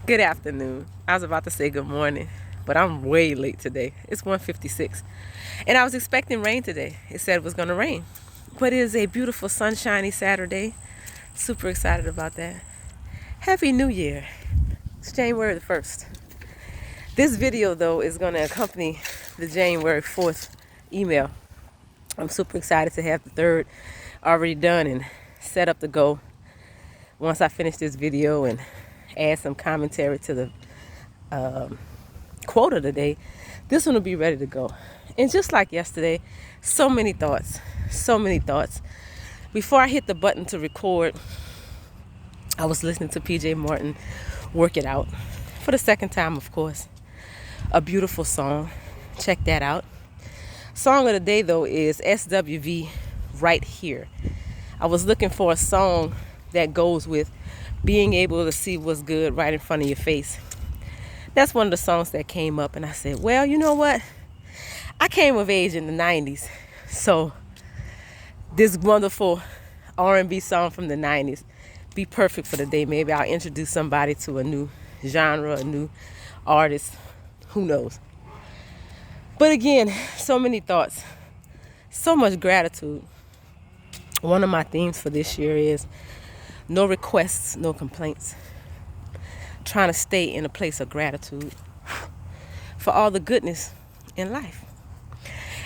Good afternoon. I was about to say good morning, but I'm way late today. It's 1:56, and I was expecting rain today. It said it was going to rain, but it is a beautiful sunshiny Saturday. Super excited about that. Happy New Year. It's January the 1st. This video, though, is going to accompany the January 4th email. I'm super excited to have the third already done and set up to go once I finish this video and add some commentary to the quote of the day. This one will be ready to go. And just like yesterday, so many thoughts. Before I hit the button to record, I was listening to PJ Morton Work It Out for the second time, of course. A beautiful song. Check that out. Song of the day, though, is SWV, Right Here. I was looking for a song that goes with being able to see what's good right in front of your face. That's one of the songs that came up, and I said, well, you know what? I came of age in the 90s, so this wonderful R&B song from the 90s be perfect for the day. Maybe I'll introduce somebody to a new genre, a new artist, who knows. But again, so many thoughts, so much gratitude. One of my themes for this year is no requests, no complaints. Trying to stay in a place of gratitude for all the goodness in life.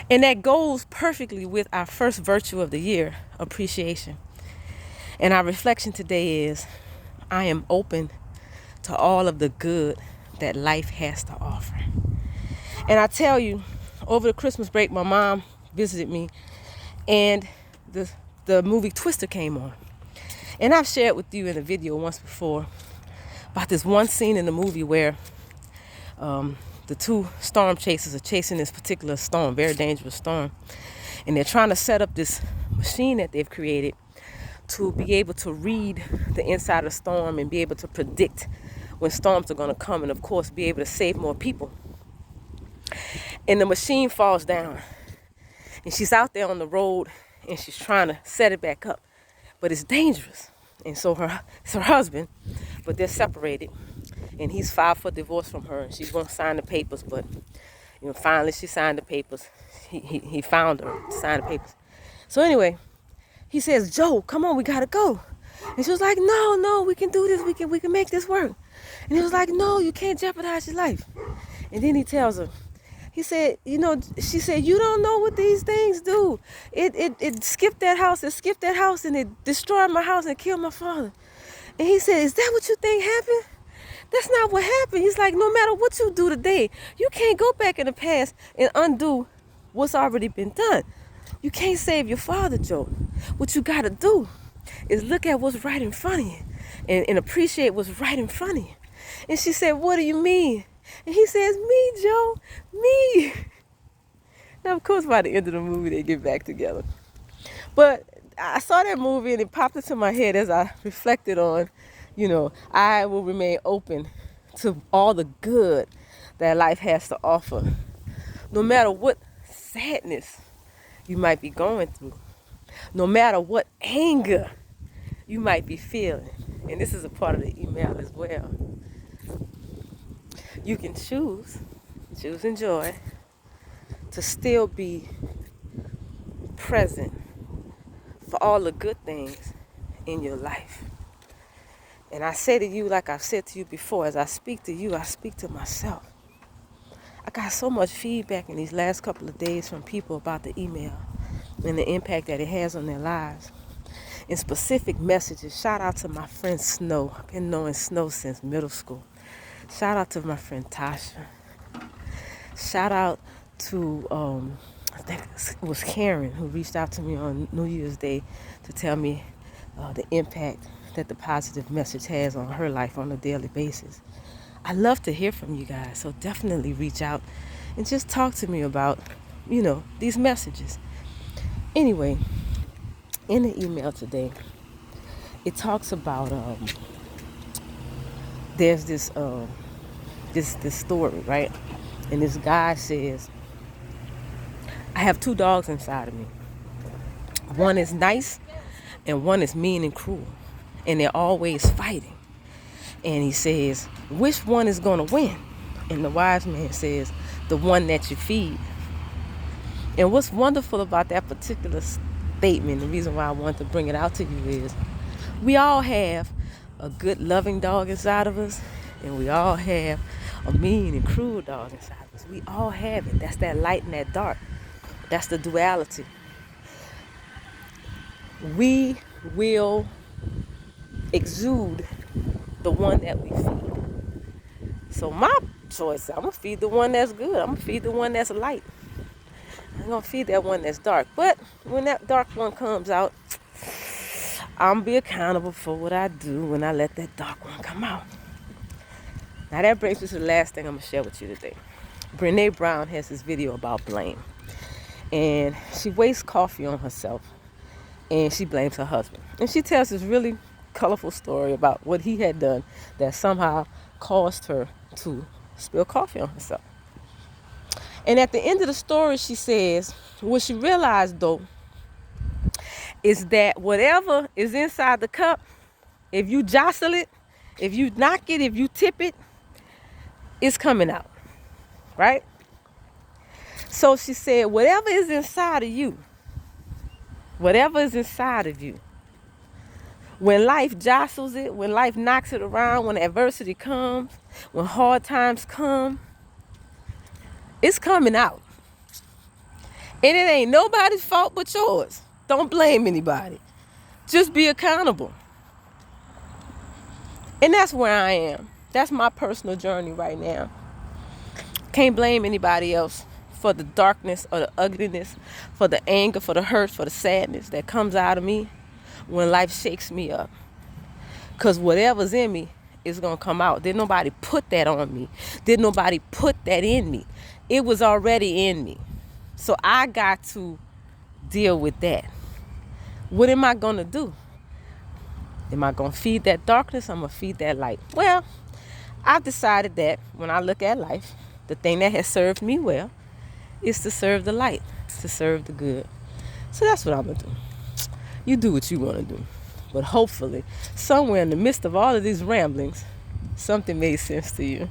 And that goes perfectly with our first virtue of the year, appreciation. And our reflection today is, I am open to all of the good that life has to offer. And I tell you, over the Christmas break, my mom visited me, and the movie Twister came on. And I've shared with you in a video once before about this one scene in the movie where the two storm chasers are chasing this particular storm, very dangerous storm. And they're trying to set up this machine that they've created to be able to read the inside of the storm and be able to predict when storms are going to come, and, of course, be able to save more people. And the machine falls down. And she's out there on the road, and she's trying to set it back up. But it's dangerous. And so it's her husband, but they're separated. And he's filed for divorce from her, and she won't sign the papers. But finally she signed the papers. He found her to sign the papers. So anyway, he says, Joe, come on, we gotta go. And she was like, no, we can do this. We can make this work. And he was like, no, you can't jeopardize your life. And then he tells her, he said, she said, you don't know what these things do. It skipped that house, and it destroyed my house and killed my father. And he said, is that what you think happened? That's not what happened. He's like, no matter what you do today, you can't go back in the past and undo what's already been done. You can't save your father, Joe. What you got to do is look at what's right in front of you and appreciate what's right in front of you. And she said, what do you mean? And he says, me, Joe, me. Now, of course, by the end of the movie, they get back together. But I saw that movie, and it popped into my head as I reflected on, I will remain open to all the good that life has to offer. No matter what sadness you might be going through. No matter what anger you might be feeling. And this is a part of the email as well. You can choose and joy, to still be present for all the good things in your life. And I say to you, like I've said to you before, as I speak to you, I speak to myself. I got so much feedback in these last couple of days from people about the email and the impact that it has on their lives. In specific messages, shout out to my friend Snow. I've been knowing Snow since middle school. Shout out to my friend Tasha. Shout out to, I think it was Karen, who reached out to me on New Year's Day to tell me the impact that the positive message has on her life on a daily basis. I love to hear from you guys, so definitely reach out and just talk to me about, these messages. Anyway, in the email today, it talks about there's this story, right? And this guy says, I have two dogs inside of me. One is nice and one is mean and cruel. And they're always fighting. And he says, which one is going to win? And the wise man says, the one that you feed. And what's wonderful about that particular statement, the reason why I want to bring it out to you is, we all have a good loving dog inside of us, and we all have a mean and cruel dog inside of us. We all have it. That's that light and that dark. That's the duality. We will exude the one that we feed. So my choice, I'm going to feed the one that's good. I'm going to feed the one that's light. I'm going to feed that one that's dark. But when that dark one comes out, I'm going to be accountable for what I do when I let that dark one come out. Now that brings me to the last thing I'm going to share with you today. Brene Brown has this video about blame. And she wastes coffee on herself. And she blames her husband. And she tells this really colorful story about what he had done that somehow caused her to spill coffee on herself. And at the end of the story, she says, what she realized, though, is that whatever is inside the cup, if you jostle it, if you knock it, if you tip it, it's coming out, right? So she said, whatever is inside of you, whatever is inside of you, when life jostles it, when life knocks it around, when adversity comes, when hard times come, it's coming out. And it ain't nobody's fault but yours. Don't blame anybody. Just be accountable. And that's where I am. That's my personal journey right now. Can't blame anybody else for the darkness or the ugliness, for the anger, for the hurt, for the sadness that comes out of me when life shakes me up. Because whatever's in me is going to come out. Did nobody put that on me? Did nobody put that in me? It was already in me. So I got to deal with that. What am I going to do? Am I going to feed that darkness? I'm going to feed that light. Well, I've decided that when I look at life, the thing that has served me well is to serve the light, to serve the good. So that's what I'm going to do. You do what you want to do. But hopefully, somewhere in the midst of all of these ramblings, something made sense to you.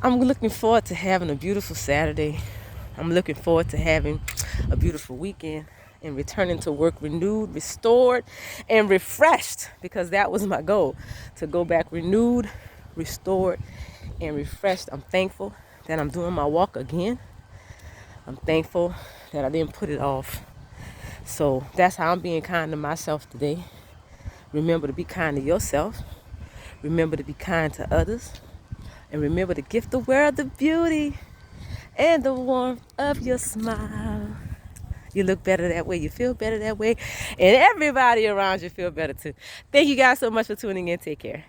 I'm looking forward to having a beautiful Saturday. I'm looking forward to having a beautiful weekend and returning to work renewed, restored, and refreshed, because that was my goal, to go back renewed, restored, and refreshed. I'm thankful that I'm doing my walk again. I'm thankful that I didn't put it off. So that's how I'm being kind to myself today. Remember to be kind to yourself. Remember to be kind to others. And remember to gift the world the beauty and the warmth of your smile. You look better that way. You feel better that way. And everybody around you feel better too. Thank you guys so much for tuning in. Take care.